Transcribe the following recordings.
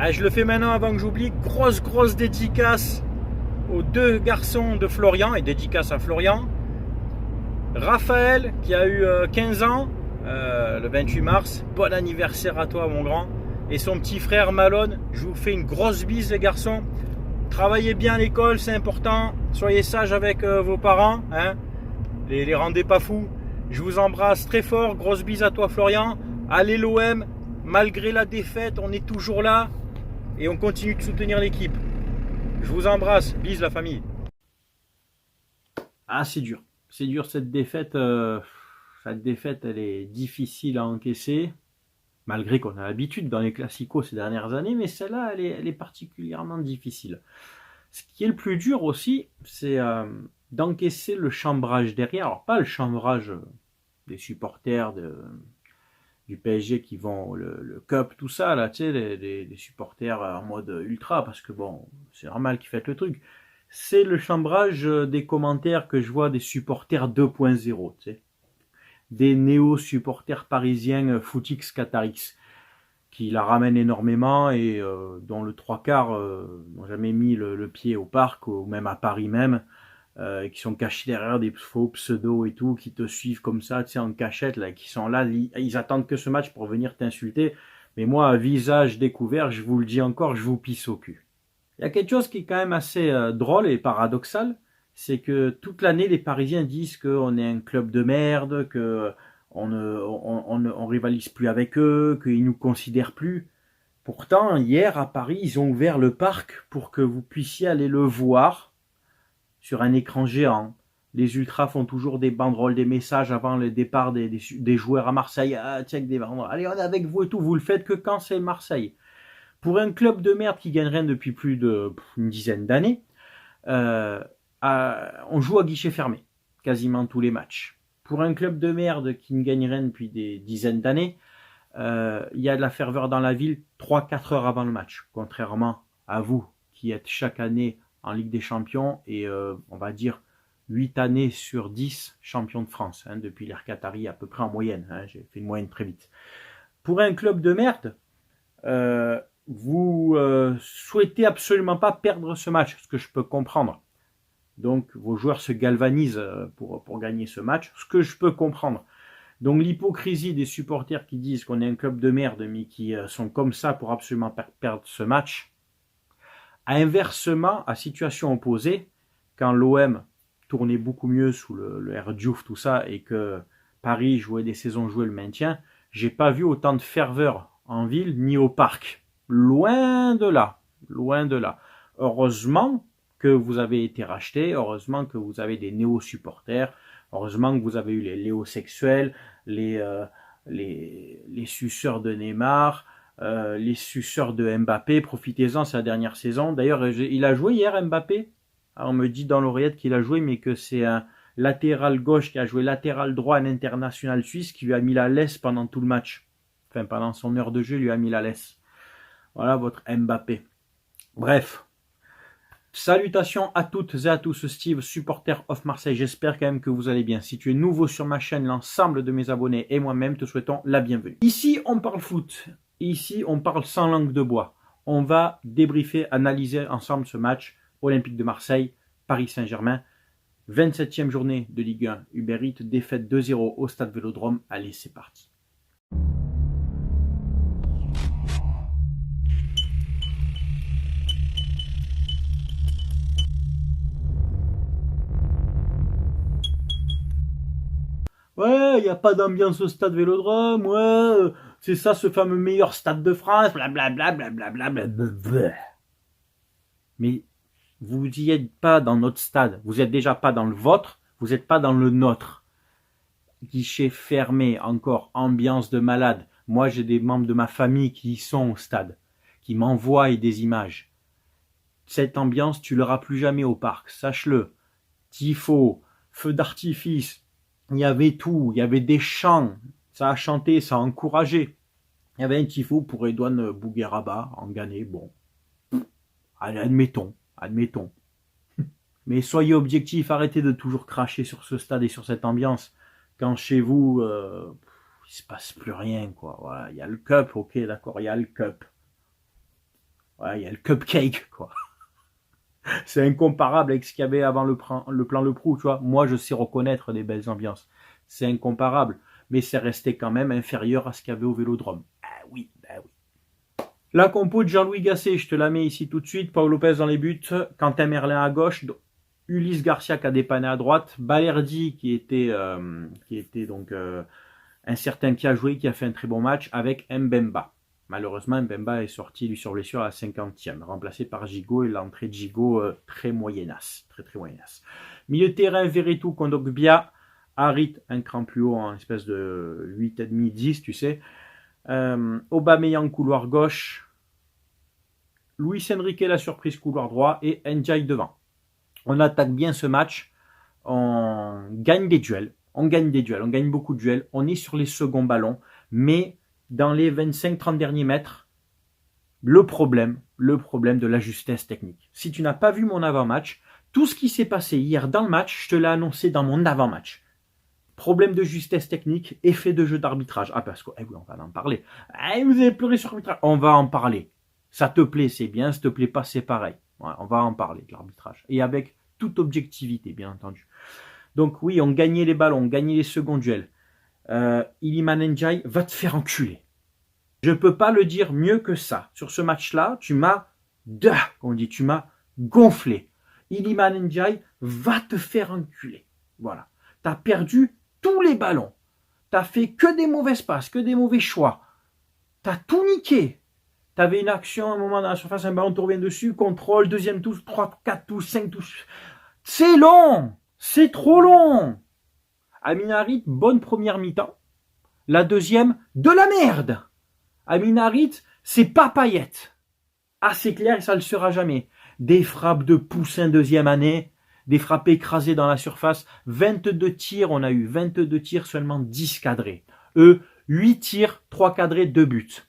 Ah, je le fais maintenant avant que j'oublie. Grosse dédicace aux deux garçons de Florian, et dédicace à Florian. Raphaël, qui a eu 15 ans, le 28 mars. Bon anniversaire à toi, mon grand. Et son petit frère Malone. Je vous fais une grosse bise, les garçons. Travaillez bien à l'école, c'est important. Soyez sages avec vos parents. Hein. Les rendez pas fous. Je vous embrasse très fort. Grosse bise à toi, Florian. Allez, l'OM. Malgré la défaite, on est toujours là. Et on continue de soutenir l'équipe. Je vous embrasse. Bise, la famille. Ah, c'est dur. C'est dur cette défaite. Cette défaite, elle est difficile à encaisser. Malgré qu'on a l'habitude dans les classicos ces dernières années. Mais celle-là, elle est particulièrement difficile. Ce qui est le plus dur aussi, c'est d'encaisser le chambrage derrière. Alors, pas le chambrage des supporters du PSG qui vont le Cup, tout ça, là, tu sais, les supporters en mode ultra, parce que bon, c'est normal qu'ils fassent le truc. C'est le chambrage des commentaires que je vois des supporters 2.0, tu sais. Des néo-supporters parisiens footix Qatarix, qui la ramènent énormément et dont le trois quarts n'ont jamais mis le pied au parc, ou même à Paris même, qui sont cachés derrière des faux pseudos et tout, qui te suivent comme ça, tu sais, en cachette, là, qui sont là, ils attendent que ce match pour venir t'insulter. Mais moi, à visage découvert, je vous le dis encore, je vous pisse au cul. Il y a quelque chose qui est quand même assez drôle et paradoxal, c'est que toute l'année, les Parisiens disent qu'on est un club de merde, que on rivalise plus avec eux, qu'ils nous considèrent plus. Pourtant, hier à Paris, ils ont ouvert le parc pour que vous puissiez aller le voir sur un écran géant. Les ultras font toujours des banderoles, des messages avant le départ des joueurs à Marseille. Ah, tiens, des banderoles. Allez, on est avec vous et tout. Vous le faites que quand c'est Marseille. Pour un club de merde qui gagne rien depuis plus d'une dizaine d'années, on joue à guichet fermé quasiment tous les matchs. Pour un club de merde qui ne gagne rien depuis des dizaines d'années, il y a de la ferveur dans la ville 3-4 heures avant le match, contrairement à vous qui êtes chaque année en Ligue des Champions et on va dire 8 années sur 10 champions de France, hein, depuis l'ère Qatari à peu près en moyenne, hein, j'ai fait une moyenne très vite. Pour un club de merde, vous souhaitez absolument pas perdre ce match, ce que je peux comprendre. Donc vos joueurs se galvanisent pour gagner ce match, ce que je peux comprendre. Donc l'hypocrisie des supporters qui disent qu'on est un club de merde mais qui sont comme ça pour absolument perdre ce match. Inversement, à situation opposée, quand l'OM tournait beaucoup mieux sous le R. Diouf, tout ça, et que Paris jouait des saisons, jouait le maintien, j'ai pas vu autant de ferveur en ville ni au parc. Loin de là, loin de là. Heureusement que vous avez été racheté, heureusement que vous avez des néo-supporters, heureusement que vous avez eu les léosexuels, les suceurs de Neymar, les suceurs de Mbappé. Profitez-en, c'est la dernière saison. D'ailleurs, il a joué hier, Mbappé. Alors, on me dit dans l'oreillette qu'il a joué, mais que c'est un latéral gauche qui a joué latéral droit à l'international suisse qui lui a mis la laisse pendant tout le match. Enfin, pendant son heure de jeu, il lui a mis la laisse. Voilà votre Mbappé. Bref. Salutations à toutes et à tous, Steve, supporter of Marseille. J'espère quand même que vous allez bien. Si tu es nouveau sur ma chaîne, l'ensemble de mes abonnés et moi-même te souhaitons la bienvenue. Ici, on parle foot. Ici, on parle sans langue de bois. On va débriefer, analyser ensemble ce match Olympique de Marseille, Paris Saint-Germain. 27e journée de Ligue 1, Uber Eats, défaite 2-0 au Stade Vélodrome. Allez, c'est parti. Ouais, il n'y a pas d'ambiance au Stade Vélodrome, ouais, c'est ça ce fameux meilleur stade de France, blablabla, blablabla, blablabla. Mais vous n'y êtes pas dans notre stade, vous n'êtes déjà pas dans le vôtre, vous n'êtes pas dans le nôtre. Guichet fermé, encore, ambiance de malade. Moi, j'ai des membres de ma famille qui y sont au stade, qui m'envoient des images. Cette ambiance, tu l'auras plus jamais au parc, sache-le. Tifo, feu d'artifice, il y avait tout, il y avait des chants, ça a chanté, ça a encouragé. Il y avait un tifo pour Edouane Bougueraba en Ghané, bon. Allez, admettons. Mais soyez objectifs, arrêtez de toujours cracher sur ce stade et sur cette ambiance. Quand chez vous, il se passe plus rien, quoi. Voilà, il y a le cup, ok, d'accord, il y a le cup. Ouais, il y a le cupcake, quoi. C'est incomparable avec ce qu'il y avait avant le plan Le Prou, tu vois. Moi, je sais reconnaître des belles ambiances. C'est incomparable. Mais c'est resté quand même inférieur à ce qu'il y avait au Vélodrome. Ah oui, ben oui. La compo de Jean-Louis Gasset, je te la mets ici tout de suite. Paul Lopez dans les buts, Quentin Merlin à gauche, Ulysse Garcia qui a dépanné à droite, Balerdi qui était donc un certain qui a joué, qui a fait un très bon match, avec Mbemba. Malheureusement, Mbemba est sorti lui sur blessure à la 50e, remplacé par Gigot, et l'entrée de Gigot très moyennasse. Très très moyennasse. Milieu de terrain, Veretout, Kondogbia, Harit, un cran plus haut, en espèce de 8,5-10, tu sais. Aubameyang, couloir gauche. Luis Enrique, la surprise, couloir droit. Et Ndiaye devant. On attaque bien ce match. On gagne des duels. On gagne beaucoup de duels. On est sur les seconds ballons. Mais dans les 25-30 derniers mètres, le problème de la justesse technique. Si tu n'as pas vu mon avant-match, tout ce qui s'est passé hier dans le match, je te l'ai annoncé dans mon avant-match. Problème de justesse technique, effet de jeu d'arbitrage. Ah, parce que, oui, on va en parler. Vous avez pleuré sur l'arbitrage. On va en parler. Ça te plaît, c'est bien. Ça te plaît pas, c'est pareil. Ouais, on va en parler de l'arbitrage. Et avec toute objectivité, bien entendu. Donc oui, on gagnait les ballons, on gagnait les seconds duels. Iliman Ndiaye va te faire enculer. Je ne peux pas le dire mieux que ça. Sur ce match-là, tu m'as gonflé. Iliman Ndiaye va te faire enculer. Voilà. Tu as perdu tous les ballons. T'as fait que des mauvaises passes, que des mauvais choix. T'as tout niqué. T'avais une action, à un moment dans la surface, un ballon te revient dessus, contrôle, deuxième touche, 3, 4 touches, 5 touches. C'est long. C'est trop long. Amin Harit, bonne première mi-temps. La deuxième, de la merde. Amin Harit, c'est pas Payet. Ah, c'est clair et ça le sera jamais. Des frappes de poussin deuxième année. Des frappes écrasées dans la surface. 22 tirs, on a eu 22 tirs, seulement 10 cadrés. 8 tirs, 3 cadrés, 2 buts.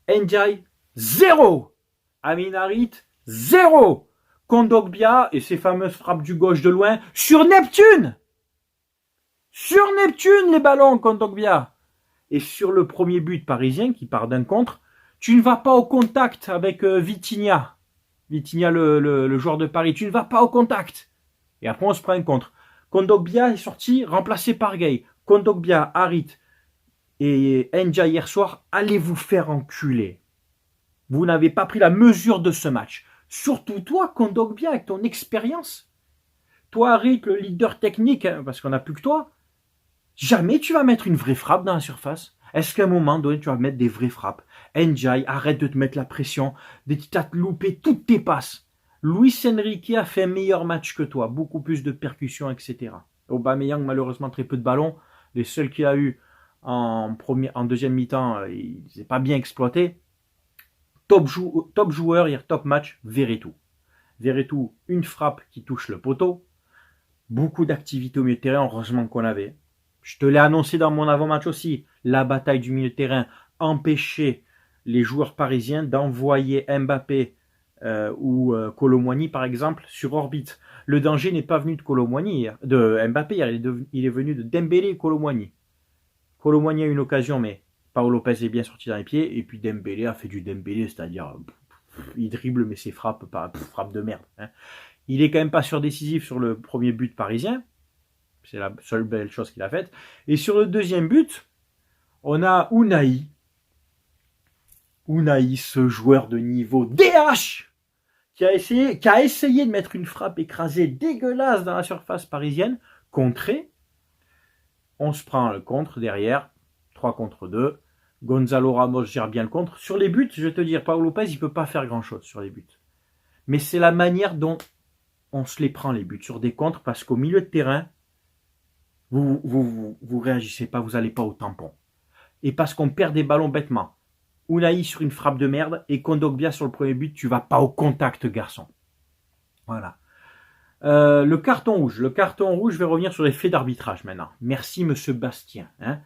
Ndiaye, 0. Amin Harit, 0. Kondogbia et ses fameuses frappes du gauche de loin sur Neptune. Sur Neptune, les ballons, Kondogbia. Et sur le premier but parisien qui part d'un contre, tu ne vas pas au contact avec Vitinha. Vitinha, le joueur de Paris, tu ne vas pas au contact. Et après, on se prend un contre. Kondogbia est sorti, remplacé par Gay. Kondogbia, Harit et Ndiaye hier soir, allez vous faire enculer. Vous n'avez pas pris la mesure de ce match. Surtout toi, Kondogbia, avec ton expérience. Toi, Harit, le leader technique, hein, parce qu'on n'a plus que toi, jamais tu vas mettre une vraie frappe dans la surface. Est-ce qu'à un moment donné, tu vas mettre des vraies frappes? Ndiaye, arrête de te mettre la pression. Tu as loupé toutes tes passes. Luis Enrique a fait un meilleur match que toi. Beaucoup plus de percussions, etc. Aubameyang, malheureusement, très peu de ballons. Les seuls qu'il a eu en deuxième mi-temps, il ne s'est pas bien exploité. Top joueur, hier, top match, Veretout. Veretout, une frappe qui touche le poteau. Beaucoup d'activité au milieu de terrain, heureusement qu'on avait. Je te l'ai annoncé dans mon avant-match aussi. La bataille du milieu de terrain empêchait les joueurs parisiens d'envoyer Mbappé ou Kolo Muani, par exemple, sur orbite. Le danger n'est pas venu de Kolo Muani hier, de Mbappé hier, il est venu de Dembélé et Kolo Muani. Kolo Muani a eu une occasion, mais Paul Lopez est bien sorti dans les pieds, et puis Dembélé a fait du Dembélé, c'est-à-dire il dribble, mais ses frappes, frappe de merde. Hein. Il est quand même pas décisif sur le premier but parisien. C'est la seule belle chose qu'il a faite. Et sur le deuxième but, on a Unai. Unai, ce joueur de niveau DH, qui a essayé de mettre une frappe écrasée dégueulasse dans la surface parisienne, contrée. On se prend le contre derrière, 3 contre 2. Gonzalo Ramos gère bien le contre. Sur les buts, je vais te dire, Paul Lopez, il ne peut pas faire grand-chose sur les buts. Mais c'est la manière dont on se les prend, les buts, sur des contres, parce qu'au milieu de terrain, vous réagissez pas, vous n'allez pas au tampon. Et parce qu'on perd des ballons bêtement. Unai sur une frappe de merde et Kondogbia sur le premier but, tu vas pas au contact, garçon. Voilà. Le carton rouge, je vais revenir sur les faits d'arbitrage maintenant. Merci, monsieur Bastien. Hein.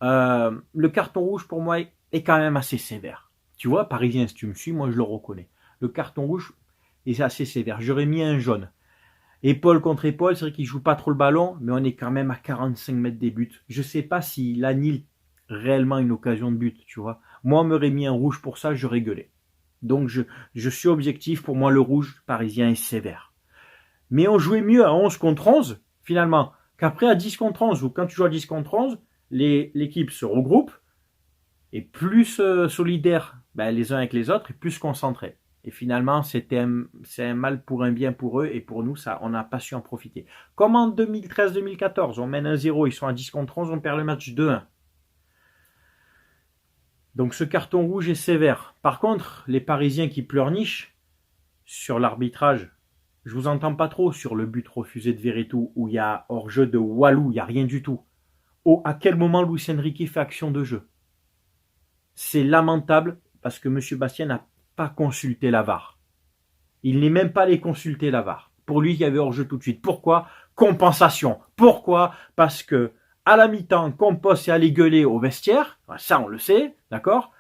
Le carton rouge, pour moi, est quand même assez sévère. Tu vois, parisien, si tu me suis, moi je le reconnais. Le carton rouge est assez sévère. J'aurais mis un jaune. Épaule contre épaule, c'est vrai qu'il joue pas trop le ballon, mais on est quand même à 45 mètres des buts. Je sais pas s'il annule réellement une occasion de but, tu vois. Moi, on m'aurait mis un rouge pour ça, j'aurais gueulé. Donc je suis objectif, pour moi le rouge parisien est sévère. Mais on jouait mieux à 11 contre 11, finalement, qu'après à 10 contre 11, ou quand tu joues à 10 contre 11, l'équipe se regroupe, est plus solidaire les uns avec les autres, et plus concentrés. Et finalement, c'est un mal pour un bien pour eux, et pour nous, ça, on n'a pas su en profiter. Comme en 2013-2014, on mène 1-0, ils sont à 10 contre 11, on perd le match 2-1. Donc ce carton rouge est sévère. Par contre, les Parisiens qui pleurnichent sur l'arbitrage, je vous entends pas trop sur le but refusé de Verretou, où il y a hors-jeu de Walou, il n'y a rien du tout. À quel moment Luis Enrique fait action de jeu? C'est lamentable parce que M. Bastien n'a pas consulté la VAR. Il n'est même pas allé consulter la VAR. Pour lui, il y avait hors-jeu tout de suite. Pourquoi? Compensation. Pourquoi? Parce que à la mi-temps, Campos est allé gueuler au vestiaire. Ça, on le sait, d'accord?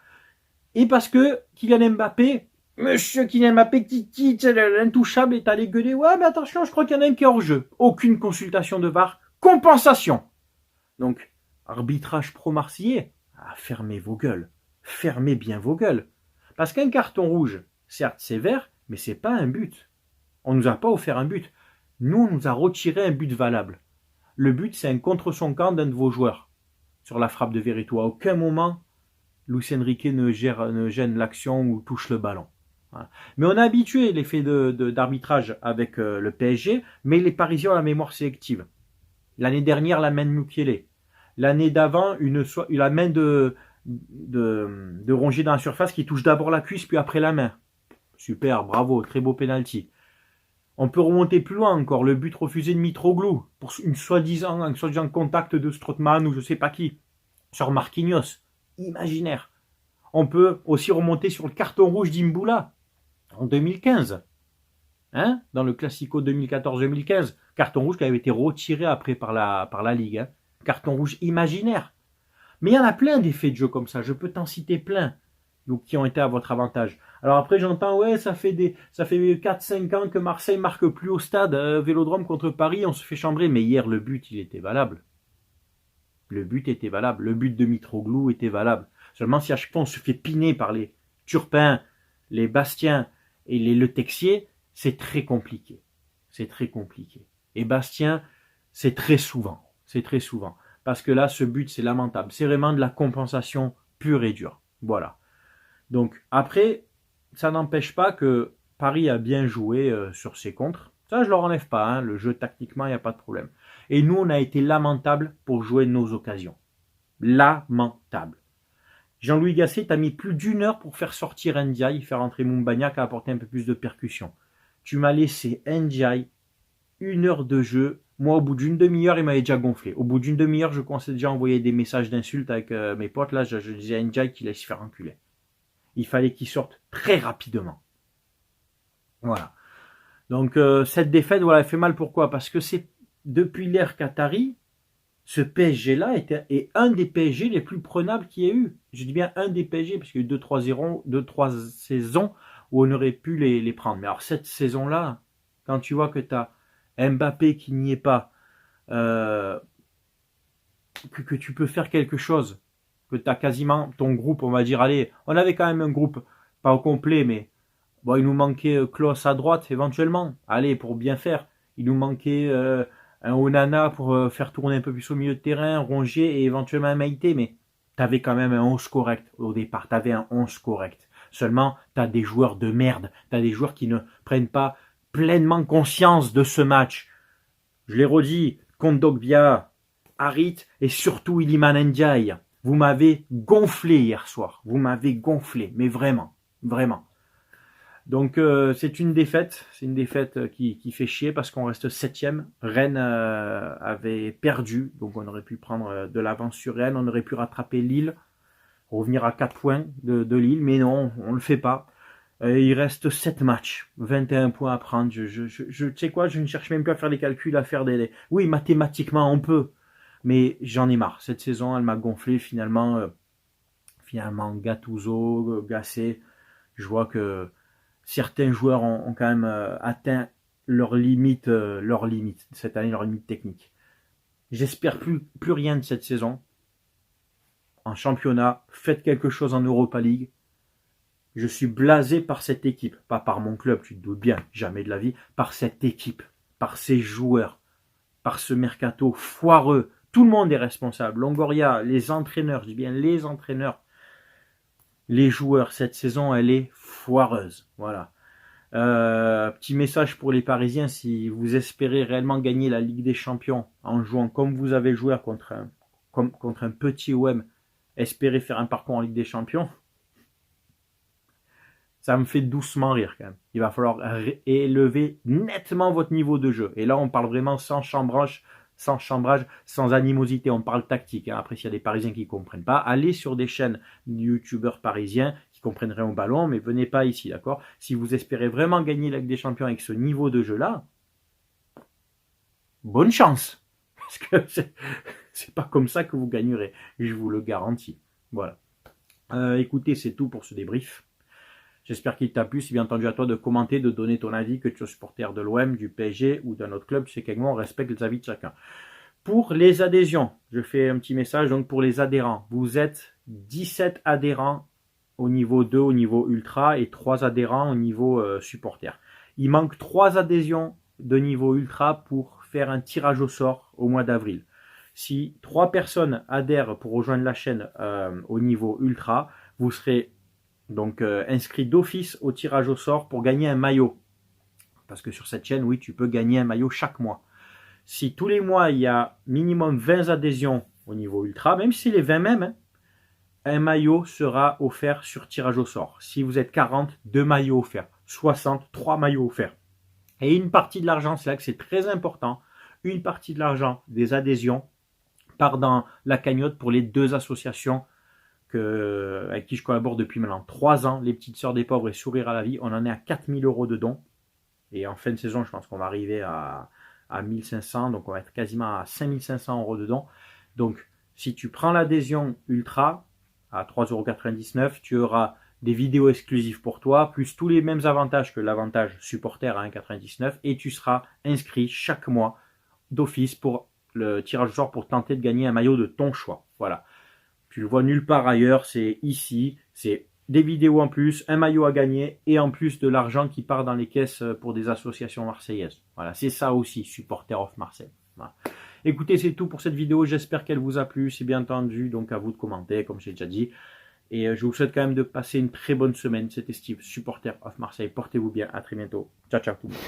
Et parce que Kylian Mbappé, Monsieur Kylian Mbappé, l'intouchable, est allé gueuler. Ouais, mais attention, je crois qu'il y en a un qui est hors-jeu. Aucune consultation de VAR. Compensation. Donc, arbitrage pro-marseillais. Fermez vos gueules. Fermez bien vos gueules. Parce qu'un carton rouge, certes sévère, mais c'est pas un but. On nous a pas offert un but. Nous, on nous a retiré un but valable. Le but, c'est un contre son camp d'un de vos joueurs. Sur la frappe de Verretou. À aucun moment, Luis Enrique ne gêne l'action ou touche le ballon. Voilà. Mais on a habitué l'effet d'arbitrage avec le PSG, mais les Parisiens ont la mémoire sélective. L'année dernière, la main de Mukiele. L'année d'avant, la main de Rongier dans la surface qui touche d'abord la cuisse puis après la main. Super, bravo, très beau penalty. On peut remonter plus loin encore, le but refusé de Mitroglou pour un soi-disant contact de Strootman ou je sais pas qui sur Marquinhos. Imaginaire. On peut aussi remonter sur le carton rouge d'Imboula en 2015. Dans le Classico 2014-2015. Carton rouge qui avait été retiré après par la Ligue. Carton rouge imaginaire. Mais il y en a plein d'effets de jeu comme ça. Je peux t'en citer plein qui ont été à votre avantage. Alors après, j'entends, ouais, ça fait 4-5 ans que Marseille marque plus au stade. Vélodrome contre Paris, on se fait chambrer. Mais hier, le but, il était valable. Le but était valable. Le but de Mitroglou était valable. Seulement, si à chaque fois, on se fait piner par les Turpin, les Bastien et les Le Texier, c'est très compliqué. C'est très compliqué. Et Bastien, c'est très souvent. C'est très souvent. Parce que là, ce but, c'est lamentable. C'est vraiment de la compensation pure et dure. Voilà. Donc, après, ça n'empêche pas que Paris a bien joué sur ses contres. Ça, je leur enlève pas. Le jeu, tactiquement, il n'y a pas de problème. Et nous, on a été lamentable pour jouer nos occasions. Lamentable. Jean-Louis Gasset t'a mis plus d'1 heure pour faire sortir Ndiaye, faire entrer Moumbagna qui a apporté un peu plus de percussion. Tu m'as laissé Ndiaye, 1 heure de jeu. Moi, au bout d'une demi-heure, il m'avait déjà gonflé. Au bout d'une demi-heure, je commençais déjà à envoyer des messages d'insultes avec mes potes. Là, je disais à Ndiaye qu'il allait se faire enculer. Il fallait qu'il sorte très rapidement. Voilà. Donc, cette défaite, voilà, elle fait mal. Pourquoi? Parce que c'est depuis l'ère Qatari, ce PSG-là est un des PSG les plus prenables qu'il y ait eu. Je dis bien un des PSG, parce qu'il y a eu 2-3 saisons où on aurait pu les prendre. Mais alors, cette saison-là, quand tu vois que tu as Mbappé qui n'y est pas, que tu peux faire quelque chose, que tu as quasiment ton groupe, on va dire, allez, on avait quand même un groupe, pas au complet, mais bon, il nous manquait Klose à droite, éventuellement, allez, pour bien faire. Il nous manquait un Onana pour faire tourner un peu plus au milieu de terrain, Rongier et éventuellement un Maïté, mais tu avais quand même un 11 correct au départ, tu avais un 11 correct. Seulement, tu as des joueurs de merde, tu as des joueurs qui ne prennent pas pleinement conscience de ce match. Je l'ai redit, Kondogbia, Harit et surtout Iliman Ndiaye. Vous m'avez gonflé hier soir. Vous m'avez gonflé, mais vraiment, vraiment. Donc c'est une défaite qui fait chier parce qu'on reste 7e. Rennes avait perdu, donc on aurait pu prendre de l'avance sur Rennes, on aurait pu rattraper Lille, revenir à 4 points de Lille, mais non, on le fait pas. Il reste 7 matchs, 21 points à prendre. Tu sais quoi, je ne cherche même plus à faire des calculs, à faire des... Oui, mathématiquement, on peut. Mais j'en ai marre. Cette saison, elle m'a gonflé. Finalement, Gattuso, Gasset, je vois que certains joueurs ont quand même atteint leurs limites cette année, leurs limites techniques. J'espère plus rien de cette saison. En championnat, faites quelque chose en Europa League. Je suis blasé par cette équipe, pas par mon club, tu te doutes bien, jamais de la vie, par cette équipe, par ces joueurs, par ce mercato foireux. Tout le monde est responsable. Longoria, les entraîneurs, je dis bien les entraîneurs, les joueurs. Cette saison, elle est foireuse. Voilà. Petit message pour les Parisiens, si vous espérez réellement gagner la Ligue des Champions en jouant comme vous avez joué contre un petit OM, espérez faire un parcours en Ligue des Champions, ça me fait doucement rire quand même. Il va falloir élever nettement votre niveau de jeu. Et là, on parle vraiment sans chambrage, sans animosité. On parle tactique. Hein. Après, s'il y a des Parisiens qui ne comprennent pas, allez sur des chaînes de youtubeurs parisiens qui comprennent rien au ballon, mais venez pas ici, d'accord? Si vous espérez vraiment gagner la Ligue des Champions avec ce niveau de jeu-là, bonne chance. Parce que c'est pas comme ça que vous gagnerez. Je vous le garantis. Voilà. Écoutez, c'est tout pour ce débrief. J'espère qu'il t'a plu. C'est bien entendu à toi de commenter, de donner ton avis, que tu es supporter de l'OM, du PSG ou d'un autre club. Tu sais qu'avec moi, on respecte les avis de chacun. Pour les adhésions, je fais un petit message. Donc pour les adhérents, vous êtes 17 adhérents au niveau 2, au niveau ultra, et 3 adhérents au niveau supporter. Il manque 3 adhésions de niveau ultra pour faire un tirage au sort au mois d'avril. Si 3 personnes adhèrent pour rejoindre la chaîne au niveau ultra, vous serez donc inscrit d'office au tirage au sort pour gagner un maillot. Parce que sur cette chaîne, oui, tu peux gagner un maillot chaque mois. Si tous les mois, il y a minimum 20 adhésions au niveau ultra, même si c'est les 20 mêmes, hein, un maillot sera offert sur tirage au sort. Si vous êtes 40, 2 maillots offerts. 60, 3 maillots offerts. Et une partie de l'argent, c'est là que c'est très important, une partie de l'argent des adhésions part dans la cagnotte pour les 2 associations avec qui je collabore depuis maintenant 3 ans, les petites sœurs des pauvres et Sourire à la vie. On en est à 4000 € de dons. Et en fin de saison, je pense qu'on va arriver à 1500, donc on va être quasiment à 5500 € de dons. Donc, si tu prends l'adhésion ultra à 3,99 €, tu auras des vidéos exclusives pour toi, plus tous les mêmes avantages que l'avantage supporter à 1,99 €, et tu seras inscrit chaque mois d'office pour le tirage au sort pour tenter de gagner un maillot de ton choix. Voilà. Tu le vois nulle part ailleurs, c'est ici, c'est des vidéos en plus, un maillot à gagner et en plus de l'argent qui part dans les caisses pour des associations marseillaises. Voilà, c'est ça aussi, Supporter of Marseille. Voilà. Écoutez, c'est tout pour cette vidéo, j'espère qu'elle vous a plu, c'est bien entendu, donc à vous de commenter, comme j'ai déjà dit. Et je vous souhaite quand même de passer une très bonne semaine, c'était Steve, Supporter of Marseille. Portez-vous bien, à très bientôt. Ciao, ciao tout le monde.